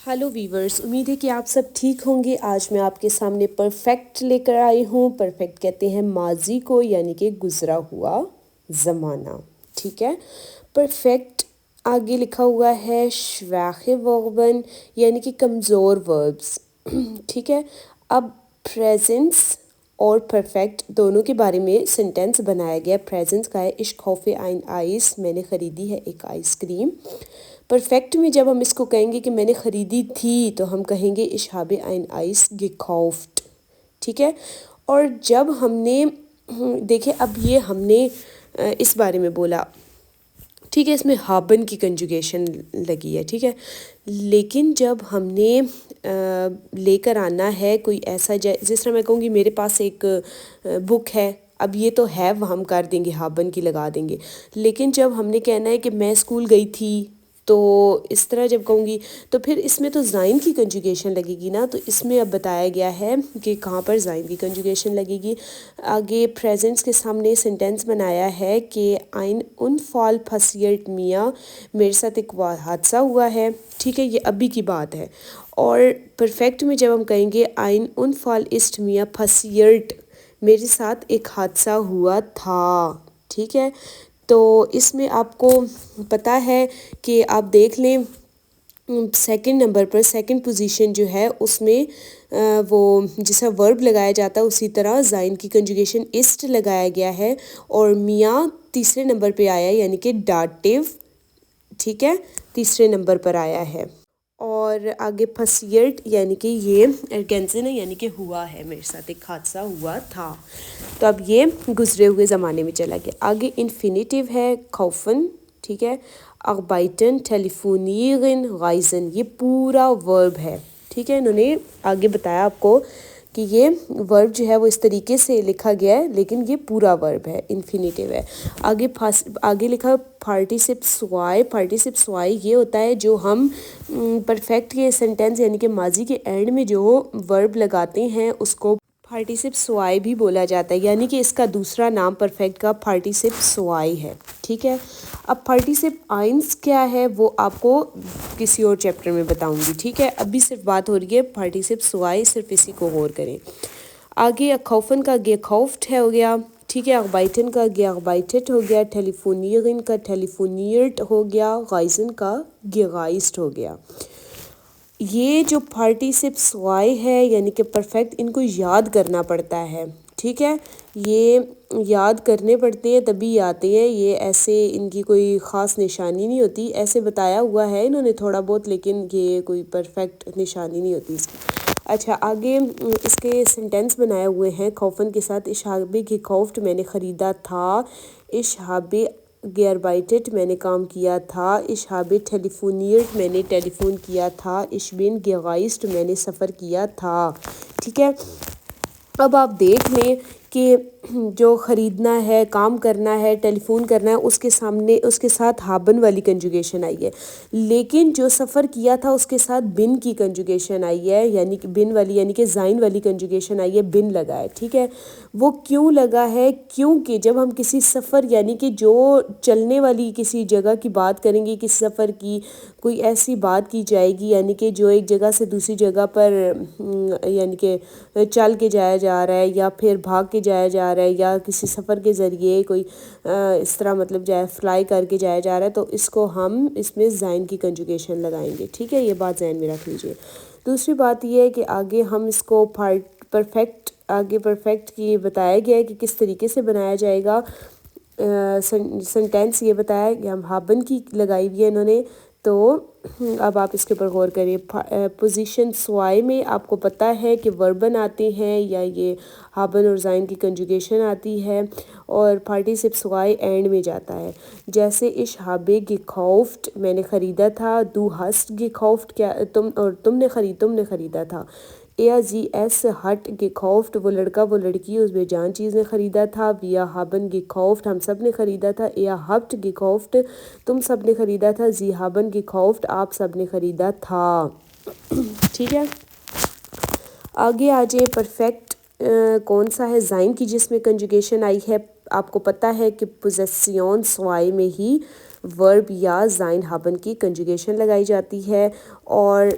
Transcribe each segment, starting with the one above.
Hello viewers, उम्मीद है कि आप सब ठीक होंगे। आज मैं आपके सामने परफेक्ट लेकर आई हूँ। परफेक्ट कहते हैं माजी को, यानी कि गुज़रा हुआ ज़माना। ठीक है। परफेक्ट आगे लिखा हुआ है श्वाखे वर्बन, यानी कि कमज़ोर वर्ब्स। ठीक है। अब प्रेजेंस और परफेक्ट दोनों के बारे में सेंटेंस बनाया गया। प्रेजेंस का है इश खौफे आइन आइस, मैंने ख़रीदी है एक आइसक्रीम। परफेक्ट में जब हम इसको कहेंगे कि मैंने ख़रीदी थी, तो हम कहेंगे इश habe ein Eis gekauft। ठीक है। और जब हमने देखिए, अब ये हमने इस बारे में बोला, ठीक है, इसमें हाबन की कंजुगेशन लगी है। ठीक है। लेकिन जब हमने लेकर आना है कोई ऐसा, जिस तरह मैं कहूँगी मेरे पास एक बुक है, अब ये तो है हम कर देंगे, हाबन की लगा देंगे। लेकिन जब हमने कहना है कि मैं स्कूल गई थी, तो इस तरह जब कहूँगी तो फिर इसमें तो ज़ाइन की कंजुगेशन लगेगी ना। तो इसमें अब बताया गया है कि कहाँ पर ज़ाइन की कंजुगेशन लगेगी। आगे प्रेजेंट्स के सामने सेंटेंस बनाया है कि आइन उन फॉल फसियर्ट मियाँ, मेरे साथ एक हादसा हुआ है। ठीक है, ये अभी की बात है। और परफेक्ट में जब हम कहेंगे आइन उन फॉल इस्ट मियाँ फसियर्ट, मेरे साथ एक हादसा हुआ था। ठीक है। तो इसमें आपको पता है कि आप देख लें सेकंड नंबर पर, सेकंड पोजीशन जो है उसमें वो जैसा वर्ब लगाया जाता है उसी तरह ज़ाइन की कंजुगेशन इस्ट लगाया गया है। और मियाँ तीसरे नंबर पे आया, यानी कि डाटिव। ठीक है, तीसरे नंबर पर आया है। और आगे फसियर्ट, यानी कि ये अर्गेंजन है, यानी कि हुआ है, मेरे साथ एक हादसा हुआ था। तो अब ये गुजरे हुए ज़माने में चला गया। आगे इन्फिनिटिव है खौफन। ठीक है। अरबाइटन टेलीफोनियन गाइजन, ये पूरा वर्ब है। ठीक है। इन्होंने आगे बताया आपको कि ये वर्ब जो है वो इस तरीके से लिखा गया है, लेकिन ये पूरा वर्ब है, इन्फिनिटिव है। आगे लिखा पार्टिसिप स्वाई। पार्टिसिप स्वाई ये होता है जो हम परफेक्ट के सेंटेंस यानी कि माजी के एंड में जो वर्ब लगाते हैं उसको पार्टिसिप स्वाई भी बोला जाता है, यानी कि इसका दूसरा नाम परफेक्ट का पार्टिसिप स्वाई है। ठीक है। अब पार्टिसिप आइंस क्या है वो आपको किसी और चैप्टर में बताऊंगी। ठीक है, अभी सिर्फ बात हो रही है पार्टिसिप स्वाई, सिर्फ इसी को गौर करें। आगे खौफन का गे खौफ्ट है हो गया। ठीक है। अरबाइटन का गे अरबाइटेट हो गया। टेलीफोनियरिन का टेलीफोनियर्ट हो गया। गाइजन का गेगाइस्ट हो गया। ये जो पार्टिसिप्स वाई है यानी कि परफेक्ट, इनको याद करना पड़ता है। ठीक है, ये याद करने पड़ते हैं तभी आते हैं। ये ऐसे इनकी कोई ख़ास निशानी नहीं होती, ऐसे बताया हुआ है इन्होंने थोड़ा बहुत, लेकिन ये कोई परफेक्ट निशानी नहीं होती इसकी। अच्छा, आगे इसके सेंटेंस बनाए हुए हैं खौफन के साथ। इशहाबे की खौफ्ट, मैंने ख़रीदा था। इशहाबे गेयरबाइटेट, मैंने काम किया था। इशहाबे टेलीफोनियर्ट, मैंने टेलीफोन किया था। इशबिन गेगाइस्ट, मैंने सफ़र किया था। ठीक है। अब आप देख लें कि जो ख़रीदना है, काम करना है, टेलीफोन करना है, उसके सामने उसके साथ हाबन वाली कंजुगेशन आई है। लेकिन जो सफ़र किया था उसके साथ बिन की कंजुगेशन आई है, यानी कि बिन वाली, यानी कि ज़ाइन वाली कंजुगेशन आई है, बिन लगा है। ठीक है। वो क्यों लगा है? क्योंकि जब हम किसी सफ़र यानी कि जो चलने वाली किसी जगह की बात करेंगे, किसी सफ़र की कोई ऐसी बात की जाएगी यानी कि जो एक जगह से दूसरी जगह पर यानी कि चल के जाया जा रहा है या फिर भाग के जाया जा रहा है या किसी सफ़र के ज़रिए कोई इस तरह मतलब जाए फ्लाई करके जाया जा रहा है, तो इसको हम इसमें ज़ाइन की कंजुगेशन लगाएंगे। ठीक है, ये बात ज़हन में रख लीजिए। दूसरी बात ये है कि आगे हम इसको परफेक्ट की बताया गया है कि किस तरीके से बनाया जाएगा। सेंटेंस ये बताया कि हम हाबन की लगाई हुई है इन्होंने। तो अब आप इसके ऊपर गौर करिए। पोजीशन स्वाई में आपको पता है कि वर्बन आते हैं या ये हाबन और ज़ाइन की कंजुगेशन आती है, और पार्टिसिप स्वाई एंड में जाता है। जैसे इश हाबे gekauft, मैंने ख़रीदा था। दू हस्ट gekauft, क्या तुमने ख़रीदा था। एया जी एस हट gekauft, वो लड़का वो लड़की उसमें जान चीज़ ने ख़रीदा था। विया हाबन gekauft, हम सब ने ख़रीदा था। एया habt gekauft, तुम सब ने ख़रीदा था। जी हाबन gekauft, आप सब ने ख़रीदा था। ठीक है। आगे आ जाए परफेक्ट कौन सा है ज़ाइन की जिसमें कंजुगेशन आई है। आपको पता है कि पोजेसियन स्वाई में ही वर्ब या ज़ाइन हाबन की कंजुगेशन लगाई जाती है। और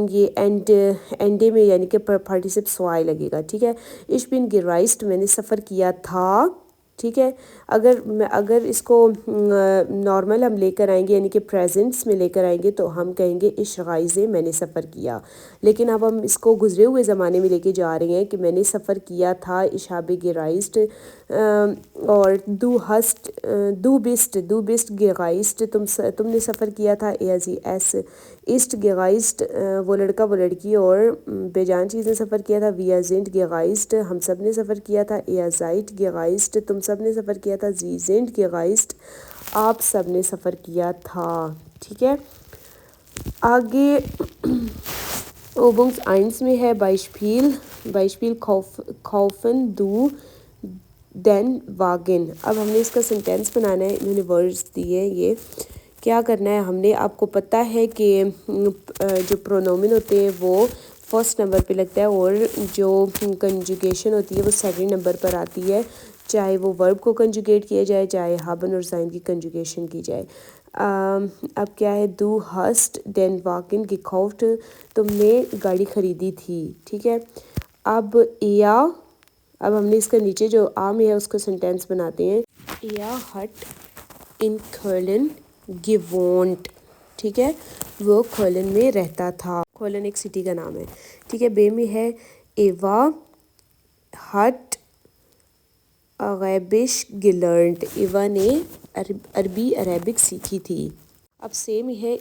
یہ اینڈے میں یعنی کہ پارٹیسپس وائی لگے گا، ٹھیک ہے. ich bin gereist میں نے سفر کیا تھا، ٹھیک ہے. اگر اس کو نارمل ہم لے کر آئیں گے یعنی کہ پریزنٹس میں لے کر آئیں گے تو ہم کہیں گے ich reise میں نے سفر کیا. لیکن اب ہم اس کو گزرے ہوئے زمانے میں لے کے جا رہے ہیں کہ میں نے سفر کیا تھا. ich habe gereist اور du bist gereist تم نے سفر کیا تھا. es ist gereist وہ لڑکا وہ لڑکی اور بے جان چیزیں سفر کیا تھا. wir sind gereist ہم سب نے سفر کیا تھا. ihr seid gereist تم سب نے سفر کیا تھا. sie sind gereist آپ سب نے سفر کیا تھا، ٹھیک ہے. آگے Übung 1 میں ہے Beispiel kaufen du den Wagen. اب ہم نے اس کا سینٹینس بنانا ہے. انہوں نے ورڈز دیے. یہ کیا کرنا ہے ہم نے، آپ کو پتہ ہے کہ جو پرونومن ہوتے ہیں وہ فرسٹ نمبر پہ لگتا ہے اور جو کنجوگیشن ہوتی ہے وہ سیکنڈ نمبر پر آتی ہے، چاہے وہ ورب کو کنجوگیٹ کیا جائے چاہے ہابن اور زائن کی کنجوگیشن کی جائے. اب کیا ہے، du hast den Wagen gekauft تم نے گاڑی خریدی تھی، ٹھیک ہے. اب ہم نے اس کا نیچے جو میں ہے اس کو سینٹینس بناتے ہیں. hat in Köln gewohnt ٹھیک ہے، وہ کھولن میں رہتا تھا. کھولن ایک سٹی کا نام ہے، ٹھیک ہے. بے میں ہے Eva hat Arabisch gelernt Eva نے عربک سیکھی تھی. اب سیم ہے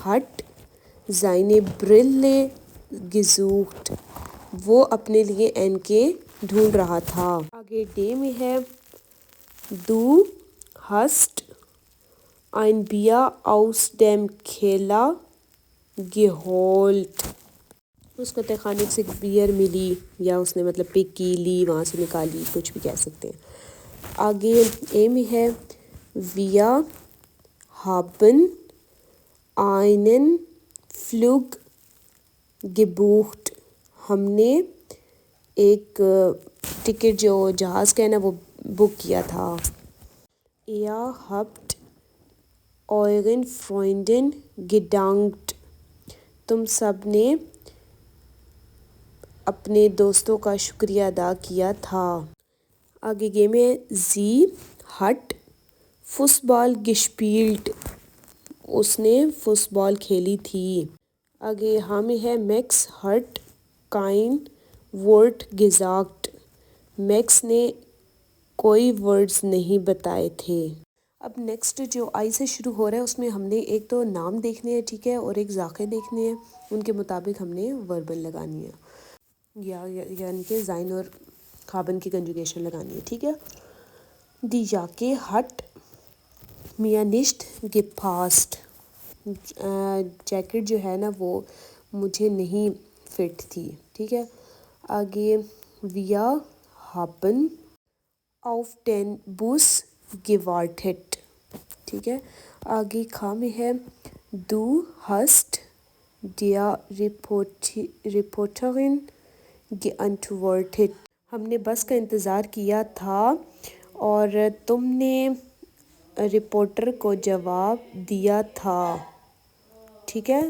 hat seine Brille gesucht وہ اپنے لیے این کے ڈھونڈ رہا تھا. آگے ڈے میں ہے du hast ein Bier aus dem Keller geholt اس کو تہخانے سے بیئر ملی یا اس نے مطلب پک کی لی وہاں سے نکالی، کچھ بھی کہہ سکتے ہیں. آگے اے میں ہے wir haben einen Flug gebucht ہم نے ایک ٹکٹ جو جہاز کا ہے نا وہ بک کیا تھا. ihr habt euren Freunden gedankt تم سب نے اپنے دوستوں کا شکریہ ادا کیا تھا. آگے گیم ہے sie hat Fußball gespielt اس نے فٹ بال کھیلی تھی. آگے میں ہے Max hat kein Wort gesagt Max نے کوئی ورڈز نہیں بتائے تھے. اب نیکسٹ جو آئی سے شروع ہو رہا ہے اس میں ہم نے ایک تو نام دیکھنے ہیں، ٹھیک ہے، اور ایک ذاکر دیکھنے ہیں. ان کے مطابق ہم نے وربل لگانی ہے یعنی کہ زائن اور خابن کی کنجوگیشن لگانی ہے، ٹھیک ہے. Die Jacke hat mir nicht gepasst jacket جو ہے نا وہ مجھے نہیں فٹ تھی، ٹھیک ہے. آگے wir haben auf den Bus gewartet ٹھیک ہے. آگے میں ہے du hast der Reporterin geantwortet ہم نے بس کا انتظار کیا تھا اور تم نے رپورٹر کو جواب دیا تھا، ٹھیک ہے.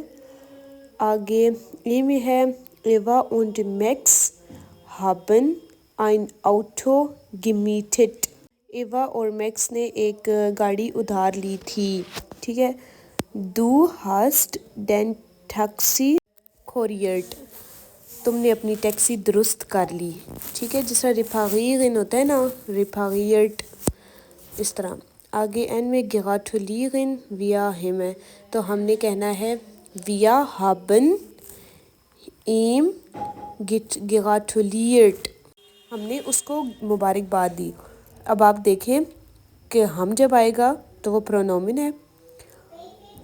آگے میں ہے Eva und Max haben ein Auto gemietet Eva اور میکس نے ایک گاڑی ادھار لی تھی، ٹھیک ہے. du hast den Taxi repariert تم نے اپنی ٹیکسی درست کر لی، ٹھیک ہے. جس طرح reparieren ہوتا ہے نا repariert اس طرح. آگے این میں gratulieren wir ihm تو ہم نے کہنا ہے wir haben ihm gratuliert ہم نے اس کو مبارکباد دی. اب آپ دیکھیں کہ ہم جب آئے گا تو وہ پرونومن ہے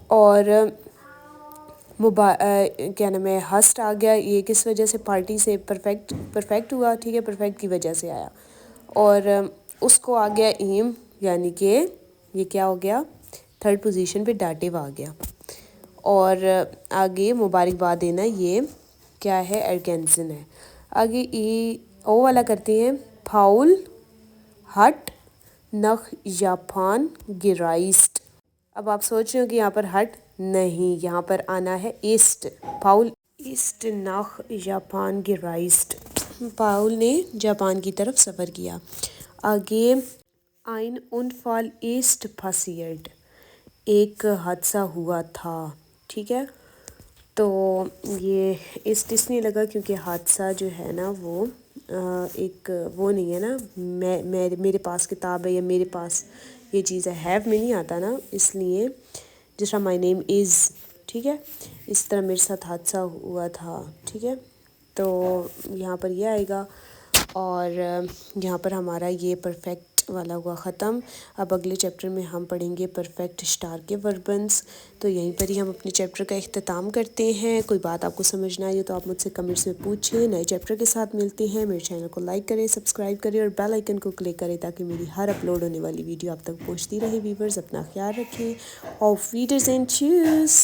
اور کیا نام ہے ہسٹ آ گیا. یہ کس وجہ سے پارٹی سے پرفیکٹ ہوا، ٹھیک ہے، پرفیکٹ کی وجہ سے آیا. اور اس کو آ گیا ایم یعنی کہ یہ کیا ہو گیا، تھرڈ پوزیشن پہ ڈاٹیو آ گیا. اور آگے مبارکباد دینا یہ کیا ہے، ایرگینزن ہے. آگے او والا کرتے ہیں پاؤل ہٹ nach Japan gereist اب آپ سوچ رہے ہو کہ یہاں پر ہٹ نہیں، یہاں پر آنا ہے ایسٹ. پاؤل ایسٹ nach جاپان gereist. پاؤل نے جاپان کی طرف سفر کیا. آگے ein Unfall ist passiert. ایک حادثہ ہوا تھا. ٹھیک ہے، تو یہ اس لیے لگا کیونکہ حادثہ جو ہے نا وہ ایک وہ نہیں ہے نا، میرے پاس کتاب ہے یا میرے پاس یہ چیز ہے، ہیو میں نہیں آتا نا، اس لیے جس طرح مائی نیم از. ٹھیک ہے، اس طرح میرے ساتھ حادثہ ہوا تھا. ٹھیک ہے، تو یہاں پر یہ آئے گا اور یہاں پر ہمارا یہ پرفیکٹ والا ہوا ختم. اب اگلے چیپٹر میں ہم پڑھیں گے پرفیکٹ اسٹار کے وربنس. تو یہیں پر ہی ہم اپنے چیپٹر کا اختتام کرتے ہیں. کوئی بات آپ کو سمجھ نہ آئی تو آپ مجھ سے کمنٹس میں پوچھیں. نئے چیپٹر کے ساتھ ملتے ہیں. میرے چینل کو لائک کریں، سبسکرائب کریں اور بیل آئیکن کو کلک کریں تاکہ میری ہر اپلوڈ ہونے والی ویڈیو آپ تک پہنچتی رہے. ویورز اپنا خیال رکھیں. auf Wiedersehen, tschüss.